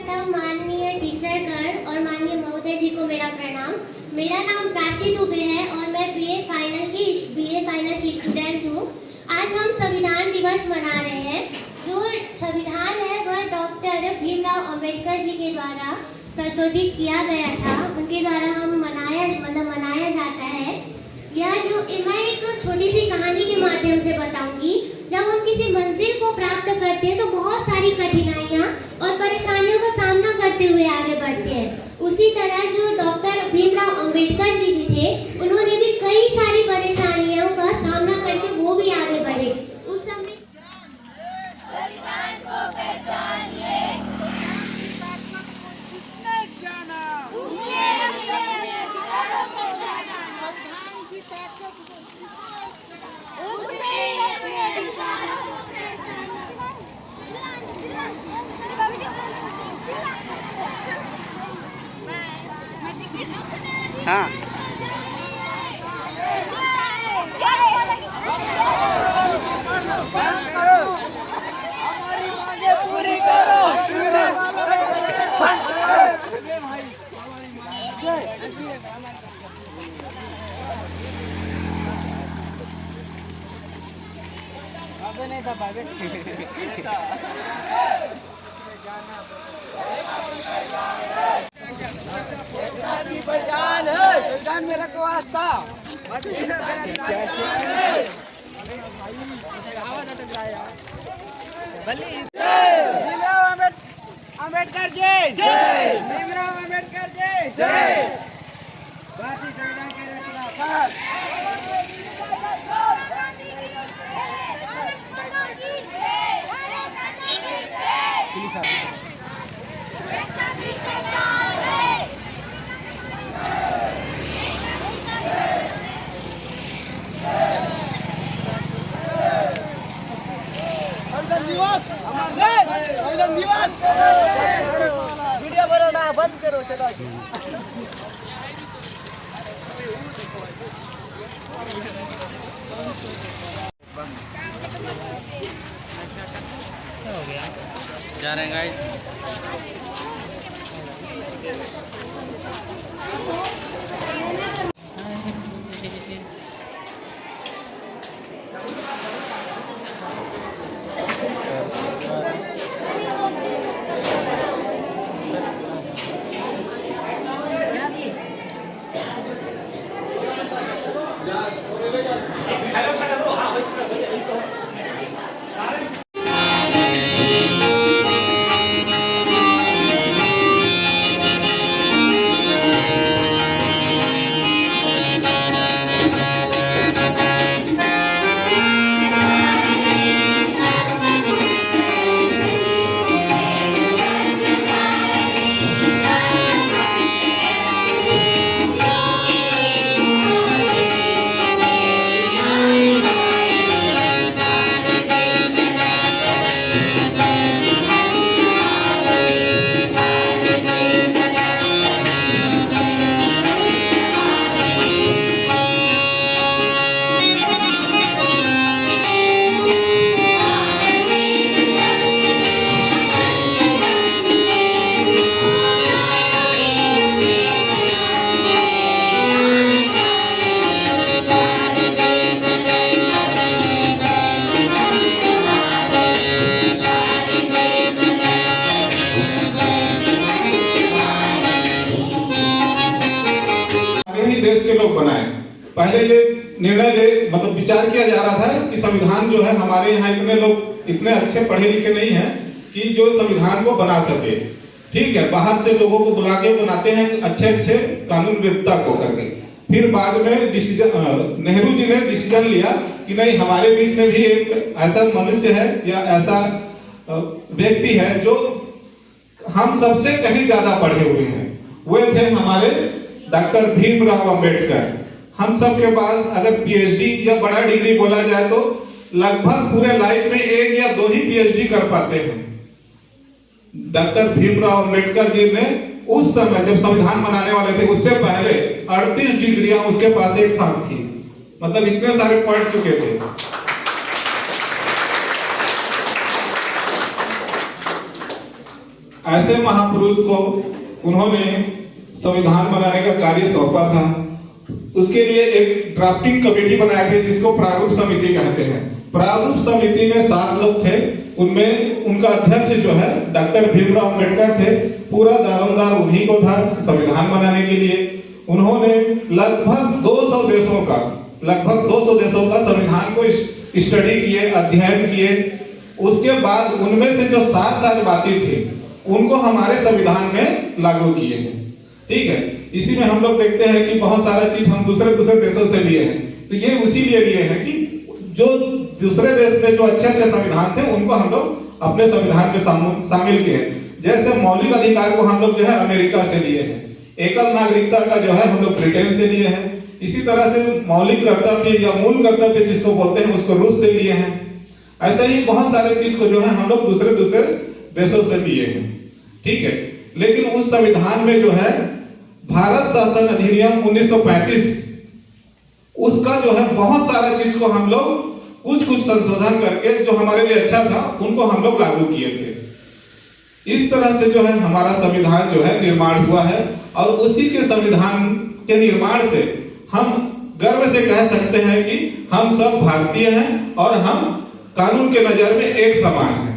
सर्वप्रथम माननीय टीचरगण और माननीय महोदय जी को मेरा प्रणाम। मेरा नाम प्राची दुबे है और मैं बीए फाइनल की स्टूडेंट हूँ। आज हम संविधान दिवस मना रहे हैं। जो संविधान है वह डॉक्टर भीमराव अंबेडकर जी के द्वारा संशोधित किया गया था, उनके द्वारा हम मनाया जाता है। यह जो मैं एक छोटी सी कहानी के माध्यम से बताऊंगी। जब हम किसी मंजिल को प्राप्त करते हैं तो बहुत सारी कठिनाइयाँ और परेशानियों का सामना करते हुए आगे बढ़ते हैं। उसी तरह जो डॉक्टर भीमराव अंबेडकर जी भी थे, उन्होंने भी कई सारी परेशानियों का सामना करके वो भी आगे बढ़े। उस समय संविधान को पहचानिए, जिसने जाना उसने अपने अधिकारों को जाना, संविधान की ताकत को उसने अपने अधिकारों को पहचाना। हाँ हमारी मांगे पूरी करो। अबे नहीं था भाई। संविधान मेरा को वास्ता। भीमराव अंबेडकर जय जय। भीमराव अंबेडकर जय जय। भारतीय संविधान के रचनाकार संविधान दिवस संविधान दिवस। वीडियो बनाना बंद करो, चलो। जा रहे हैं गाइस। देश के लोग बनाए। पहले ये निर्णय मतलब विचार किया जा रहा था कि संविधान जो है, हमारे यहाँ इतने लोग इतने अच्छे पढ़े लिखे नहीं हैं कि जो संविधान को बना सके। ठीक है, बाहर से लोगों को बुला के बनाते हैं अच्छे कानूनविद्ता को करके। फिर बाद में नेहरू जी ने डिसीजन लिया कि नहीं, हमारे बीच में भी एक ऐसा मनुष्य है या ऐसा व्यक्ति है जो हम सबसे कहीं ज्यादा पढ़े हुए हैं। वे थे हमारे डॉक्टर भीमराव अंबेडकर। हम सब के पास अगर पीएचडी या बड़ा डिग्री बोला जाए तो लगभग पूरे लाइफ में 1 या 2 ही पीएचडी कर पाते हैं। डॉक्टर भीमराव अंबेडकर जी ने उस समय जब संविधान बनाने वाले थे, उससे पहले 38 डिग्रियां उसके पास एक साथ थी। मतलब इतने सारे पढ़ चुके थे। ऐसे महापुरुष को उन्होंने संविधान बनाने का कार्य सौंपा था। उसके लिए एक ड्राफ्टिंग कमेटी बनाए थे जिसको प्रारूप समिति कहते हैं। प्रारूप समिति में 7 लोग थे, उनमें उनका अध्यक्ष जो है डॉक्टर भीमराव अम्बेडकर थे। पूरा दारोमदार उन्हीं को था संविधान बनाने के लिए। उन्होंने लगभग 200 देशों का संविधान को स्टडी किए, अध्ययन किए। उसके बाद उनमें से जो 7 बातें थी उनको हमारे संविधान में लागू किए हैं। ठीक है, इसी में हम लोग देखते हैं कि बहुत सारा चीज हम दूसरे देशों से लिए हैं। तो ये उसी लिए हैं कि जो दूसरे देश में जो अच्छे संविधान थे उनको हम लोग अपने संविधान में शामिल किए हैं। जैसे मौलिक अधिकार को हम लोग जो है अमेरिका से लिए हैं, एकल नागरिकता का जो है हम लोग ब्रिटेन से लिए हैं। इसी तरह से मौलिक कर्तव्य या मूल कर्तव्य जिसको बोलते हैं उसको रूस से लिए हैं। ऐसे ही बहुत सारे चीज को जो है हम लोग दूसरे देशों से लिए हैं। ठीक है, लेकिन उस संविधान में जो है भारत शासन अधिनियम 1935 उसका जो है बहुत सारा चीज को हम लोग कुछ संशोधन करके जो हमारे लिए अच्छा था उनको हम लोग लागू किए थे। इस तरह से जो है हमारा संविधान जो है निर्माण हुआ है और उसी के संविधान के निर्माण से हम गर्व से कह सकते हैं कि हम सब भारतीय हैं और हम कानून के नजर में एक समान हैं।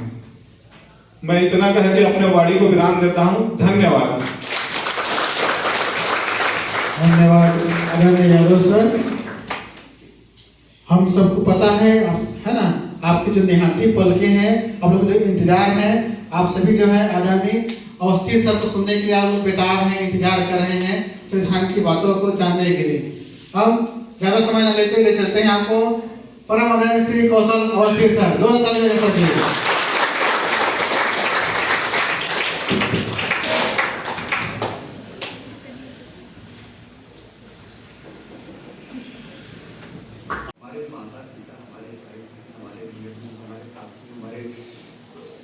मैं इतना कह के अपने वाणी को विराम देता हूं। धन्यवाद। धन्यवाद आदरणीय यादव सर। हम सबको पता है ना, आपके जो निहाती पलके हैं, आप लोग जो इंतजार है, आप सभी जो है आदरणीय अवस्थी सर को सुनने के लिए आप लोग बेताब हैं, इंतजार कर रहे हैं संविधान की बातों को जानने के लिए। अब ज्यादा समय न लेते ले चलते हैं आपको परम आदरणीय श्री कौशल अवस्थी सर। दो ताली बजा सकते हैं।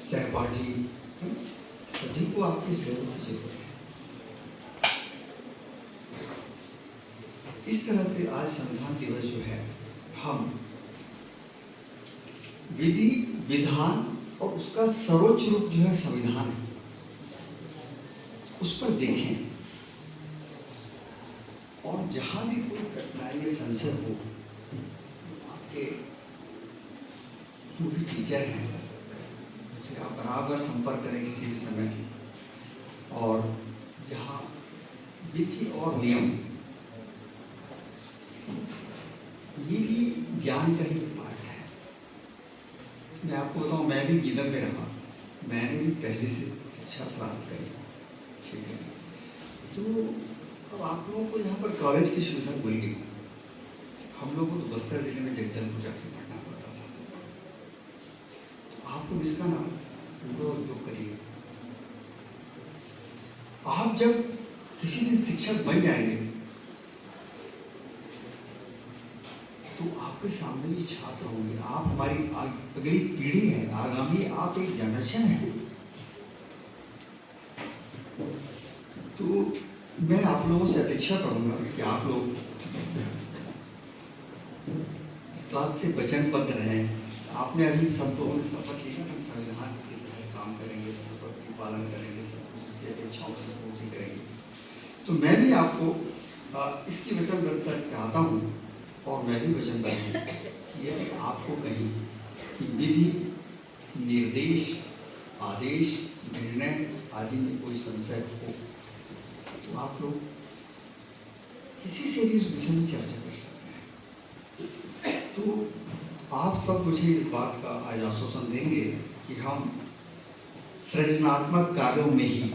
सहपाठी सभी को आपकी सेवा की जरूरत है। इस तरह से आज संविधान दिवस जो है हम विधि विधान और उसका सर्वोच्च रूप जो है संविधान है उस पर देखें और जहां भी कोई कठिनाई या संशय हो आपके जो भी टीचर हैं उनसे आप बराबर संपर्क करें किसी भी समय। और जहाँ विधि और नियम ये भी ज्ञान का ही पार्ट है। मैं आपको बताऊं, मैं भी गीदड़ में रहा, मैंने भी पहले से शिक्षा प्राप्त करी। ठीक है, तो अब आप लोगों को यहाँ पर कॉलेज की सुविधा मिल गई। हम लोगों को बस्तर जिले में जगदलपुर जाकर पढ़ना पड़ता था। तो आप लोग इसका ना उपयोग करिए। आप जब किसी दिन शिक्षक बन जाएंगे तो आपके सामने भी छात्र होंगे। आप हमारी अगली पीढ़ी है, आगामी आप एक जनरेशन है। तो मैं आप लोगों से अपेक्षा करूंगा कि आप लोग इस बात से वचनबद्ध रहें। आपने अभी सब लोगों ने शपथ ली ना, हम संविधान के तहत काम करेंगे, शपथ की पालन करेंगे, सब कुछ की अपेक्षाओं से पूर्ति करेंगे। तो मैं भी आपको इसकी वचनबद्धता चाहता हूँ और मैं भी वचनबद्ध हूँ। यदि आपको कहीं कि विधि, निर्देश, आदेश, निर्णय आदि में कोई संशय हो तो आप लोग किसी से भी उस विषय में चर्चा कर सकते हैं। तो आप सब मुझे इस बात का आज आश्वासन देंगे कि हम सृजनात्मक कार्यों में ही,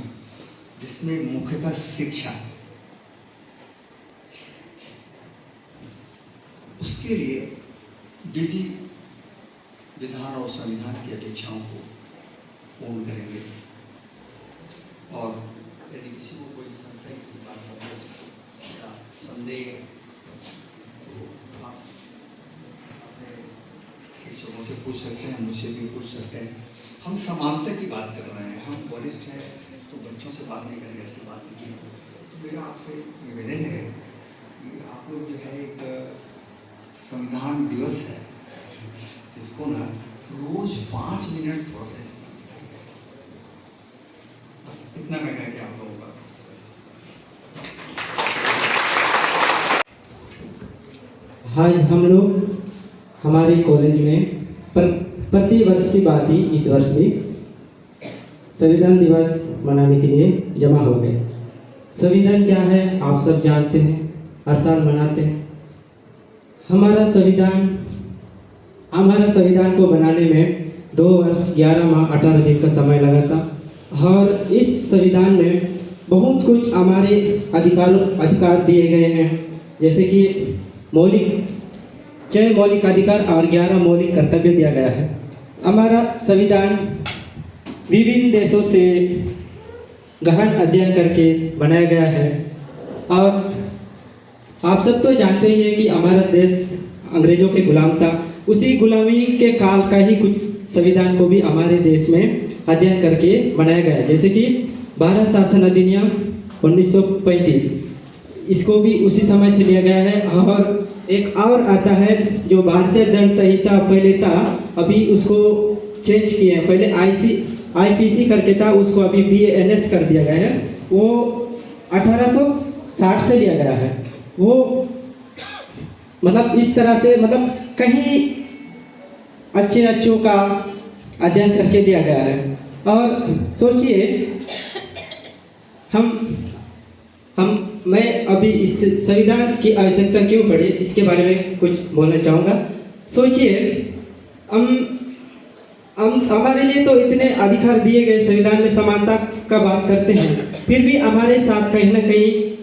जिसमें मुख्यतः शिक्षा, उसके लिए विधि, विधान और संविधान की अपेक्षाओं को पूर्ण करेंगे। और यदि किसी को कोई संशय किसी बात का संदेह तो आप अपने शिक्षकों से पूछ सकते हैं, मुझसे भी पूछ सकते हैं। हम समानता की बात कर रहे हैं, हम वरिष्ठ हैं तो बच्चों से बात नहीं करेंगे, ऐसी बात नहीं है। तो मेरा आपसे निवेदन है कि आप लोग जो है एक संविधान दिवस है, इसको ना रोज 5 मिनट थोड़ा सा बस इतना मैं कह के आप लोगों का आज हम लोग हमारे कॉलेज में प्रति वर्ष की बात ही इस वर्ष भी संविधान दिवस मनाने के लिए जमा हो गए। संविधान क्या है आप सब जानते हैं, हर साल मनाते हैं। हमारा संविधान को बनाने में 2 वर्ष 11 माह 18 दिन का समय लगा था और इस संविधान में बहुत कुछ हमारे अधिकार दिए गए हैं, जैसे कि 6 मौलिक अधिकार और 11 मौलिक कर्तव्य दिया गया है। हमारा संविधान विभिन्न देशों से गहन अध्ययन करके बनाया गया है और आप सब तो जानते ही हैं कि हमारा देश अंग्रेजों के गुलाम था। उसी गुलामी के काल का ही कुछ संविधान को भी हमारे देश में अध्ययन करके बनाया गया है, जैसे कि भारत शासन अधिनियम 1935, इसको भी उसी समय से लिया गया है। और एक और आता है जो भारतीय दंड संहिता पहले था, अभी उसको चेंज किए हैं। पहले IPC करके था, उसको अभी BANS कर दिया गया है। वो 1860 से लिया गया है। वो मतलब इस तरह से मतलब कहीं अच्छों का अध्ययन करके दिया गया है। और सोचिए मैं अभी इस संविधान की आवश्यकता क्यों पड़ी, इसके बारे में कुछ बोलना चाहूँगा। सोचिए हम हमारे लिए तो इतने अधिकार दिए गए, संविधान में समानता का बात करते हैं, फिर भी हमारे साथ कहीं ना कहीं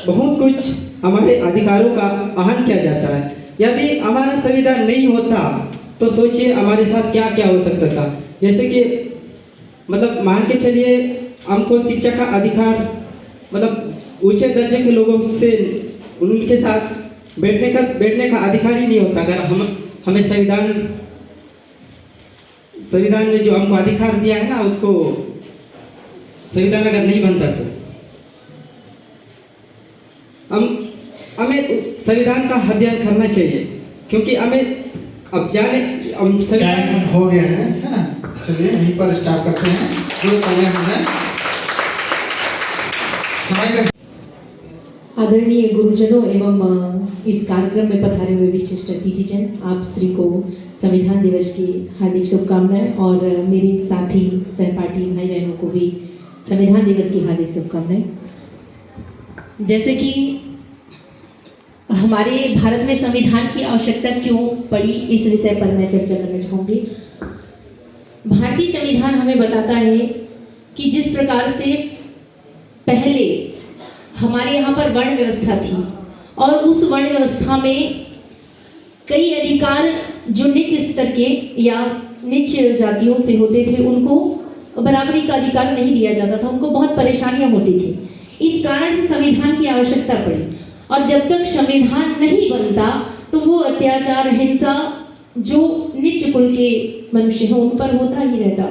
बहुत कुछ हमारे अधिकारों का आहन किया जाता है। यदि हमारा संविधान नहीं होता तो सोचिए हमारे साथ क्या क्या हो सकता था। जैसे कि मतलब मान के चलिए हमको शिक्षा का अधिकार, मतलब ऊंचे दर्जे के लोगों से उनके साथ बैठने का अधिकार ही नहीं होता अगर हमें संविधान ने जो हमको अधिकार दिया है ना, उसको संविधान अगर नहीं बनता तो हमें संविधान का अध्ययन करना चाहिए, क्योंकि हमें अब हम टाइम हो गया है ना। चलिए यहीं पर स्टार्ट करते हैं। जो पहले हमने समय का आदरणीय गुरुजनों एवं इस कार्यक्रम में पधारे हुए विशिष्ट अतिथिजन, आप श्री को संविधान दिवस की हार्दिक शुभकामनाएं और मेरे साथी सहपाठी भाई बहनों को भी संविधान दिवस की हार्दिक शुभकामनाएं। जैसे कि हमारे भारत में संविधान की आवश्यकता क्यों पड़ी, इस विषय पर मैं चर्चा करना चाहूँगी। भारतीय संविधान हमें बताता है कि जिस प्रकार से पहले हमारे यहाँ पर वर्ण व्यवस्था थी और उस वर्ण व्यवस्था में कई अधिकार जो निच स्तर के या निच जातियों से होते थे उनको बराबरी का अधिकार नहीं दिया जाता था, उनको बहुत परेशानियां होती थी। इस कारण से संविधान की आवश्यकता पड़ी और जब तक संविधान नहीं बनता तो वो अत्याचार, हिंसा जो निच कुल के मनुष्य हैं उन पर होता ही रहता।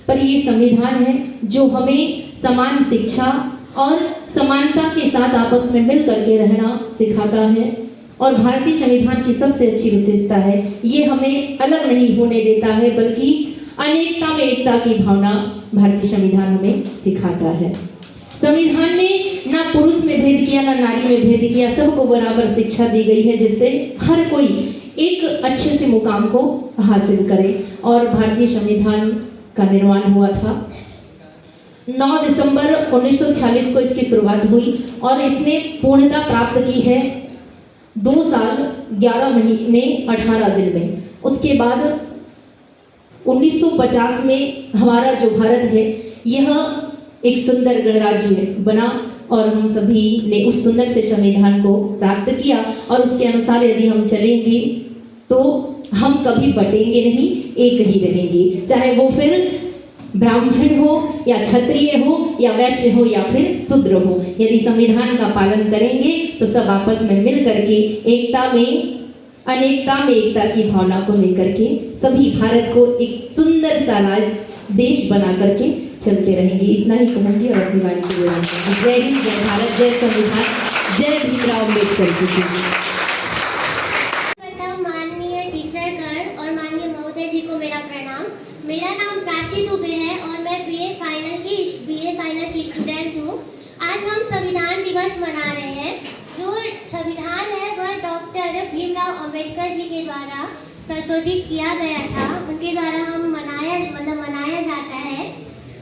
पर ये संविधान है जो हमें समान शिक्षा और समानता के साथ आपस में मिल करके रहना सिखाता है। और भारतीय संविधान की सबसे अच्छी विशेषता है ये हमें अलग नहीं होने देता है, बल्कि अनेकता में एकता की भावना भारतीय संविधान हमें सिखाता है। संविधान ने ना पुरुष में भेद किया ना नारी में भेद किया, सबको बराबर शिक्षा दी गई है जिससे हर कोई एक अच्छे से मुकाम को हासिल करे। और भारतीय संविधान का निर्माण हुआ था 9 दिसंबर 1946 को इसकी शुरुआत हुई और इसने पूर्णता प्राप्त की है 2 साल 11 महीने 18 दिन में। उसके बाद 1950 में हमारा जो भारत है यह एक सुंदर गणराज्य बना और हम सभी ने उस सुंदर से संविधान को प्राप्त किया और उसके अनुसार यदि हम चलेंगे तो हम कभी बटेंगे नहीं, एक ही रहेंगे, चाहे वो फिर ब्राह्मण हो या क्षत्रिय हो या वैश्य हो या फिर शूद्र हो। यदि संविधान का पालन करेंगे तो सब आपस में मिल करके एकता में अनेकता में एकता की भावना को लेकर के सभी भारत को एक सुंदर सा देश बना करके चलते रहेंगे। इतना ही कहूँगी और अपनी वाणी को विराम दूंगी। जय हिंद, जय भारत, जय संविधान, जय भीमराव अम्बेडकर जी की। माननीय टीचरगण और माननीय महोदय जी को मेरा प्रणाम। मेरा नाम प्राची दुबे है और मैं बीए फाइनल की आज हम संविधान दिवस मना रहे हैं। जो संविधान है वह डॉक्टर भीमराव अंबेडकर जी के द्वारा संशोधित किया गया था, उनके द्वारा हम मनाया जाता है।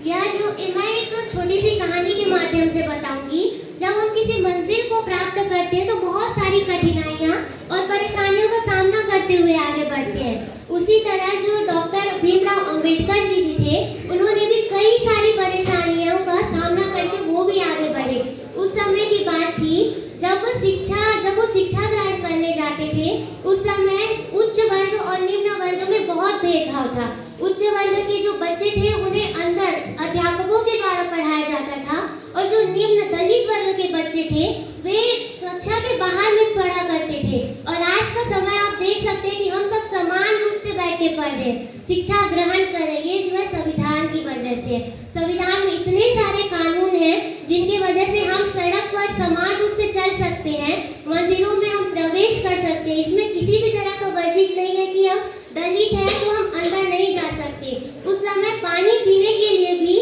यह जो मैं एक छोटी सी कहानी के माध्यम से बताऊंगी। जब हम किसी मंजिल को प्राप्त करते हैं तो बहुत सारी कठिनाइयाँ और परेशानियों का सामना करते हुए आगे बढ़ते हैं। उसी तरह जो डॉक्टर भीमराव अंबेडकर जी भी थे, उन्होंने भी कई सारी परेशानियों का सामना करके वो भी आगे बढ़े। उस समय की बात थी जब वो शिक्षा ग्रहण करने जाते थे। उस समय उच्च वर्ग और निम्न वर्ग में बहुत भेदभाव था। उच्च वर्ग के जो बच्चे थे उन्हें अंदर अध्यापकों के द्वारा पढ़ाया जाता था, और जो निम्न दलित वर्ग के बच्चे थे वे कक्षा के बाहर में पढ़ा करते थे। और आज का समय आप देख सकते हैं कि हम सब समान रूप से बैठ के पढ़ रहे हैं, शिक्षा ग्रहण कर रहे हैं। ये जो है संविधान की वजह से। संविधान में इतने सारे कानून हैं जिनकी वजह से हम सड़क पर समान रूप से चल सकते हैं, मंदिरों में हम प्रवेश कर सकते हैं। इसमें किसी भी तरह का वर्जित नहीं है कि हम दलित हैं तो हम अंदर नहीं जा सकते। उस समय पानी पीने के लिए भी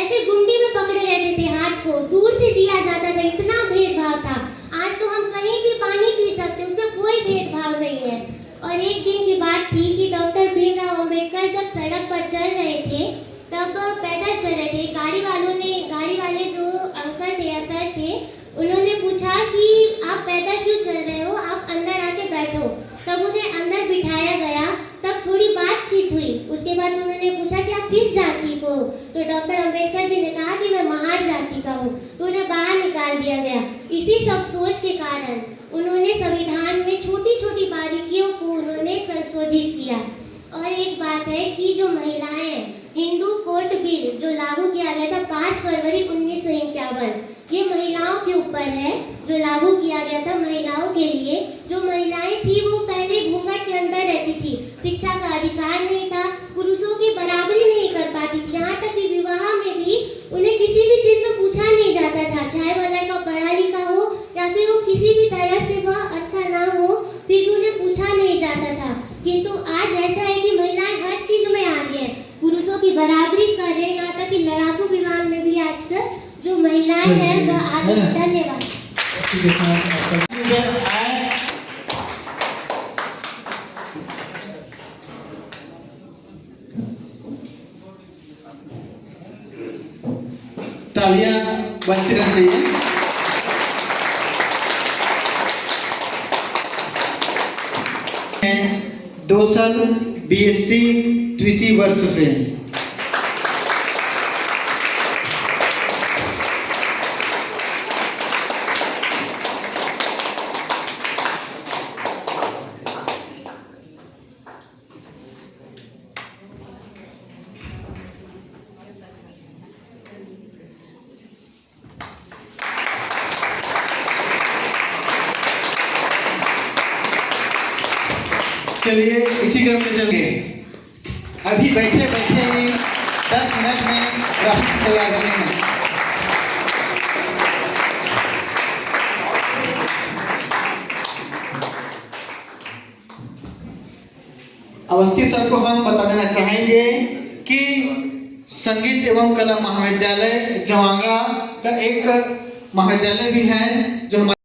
ऐसे गुंडी में पकड़े रहते थे, हाथ को दूर से दिया जाता था, इतना भेदभाव था। आज तो हम कहीं भी पानी पी सकते, उसमें कोई भेदभाव नहीं है। और एक दिन की बात थी कि डॉक्टर भीमराव अंबेडकर जब सड़क पर चल रहे थे तब पैदल चल रहे थे। गाड़ी वाले जो अंकल थे या सर थे, उन्होंने पूछा कि आप पैदल क्यों चल रहे हो, आप अंदर आके बैठो। तब उन्हें अंदर बिठाया गया। तब थोड़ी बातचीत हुई। उसके बाद उन्होंने पूछा कि आप किस जाति को हो, तो डॉक्टर अंबेडकर जी ने कहा कि मैं महार जाति का हूँ, तो उन्हें बाहर निकाल दिया गया। इसी सब सोच के कारण उन्होंने संविधान में छोटी छोटी बारीकियों को उन्होंने संशोधित किया। और एक बात है कि जो महिलाएं, हिंदू कोर्ट बिल जो लागू किया गया था 5 फरवरी 1951, ये महिलाओं के ऊपर है, जो लागू किया गया था महिलाओं के लिए। जो महिलाएं थी वो पहले घूंघट के अंदर रहती थी, शिक्षा का अधिकार नहीं था, पुरुषों की बराबरी नहीं कर पाती थी। यहाँ तक कि विवाह में भी उन्हें किसी भी चीज में पूछा नहीं जाता था, चाहे वह लड़का पढ़ा लिखा हो या फिर वो किसी भी तरह से वह अच्छा ना हो, फिर भी उन्हें पूछा नहीं जाता था। किंतु आज ऐसा है कि महिलाएं हर चीज में आगे हैं, पुरुषों की बराबरी कर रहे हैं। यहाँ तक कि लड़ाकू विमान में भी आजकल जो महिलाएं हैं वह आगे। धन्यवाद। तालियां बजती रहनी चाहिए। दो साल BSc तृतीय वर्ष से चलिए इसी क्रम में चलिए। अभी बैठे ही 10 मिनट में ग्राफिक्स तैयार करने हैं। अवस्थी सर को हम बता देना चाहेंगे कि संगीत एवं कला महाविद्यालय जवांगा का एक महाविद्यालय भी है जो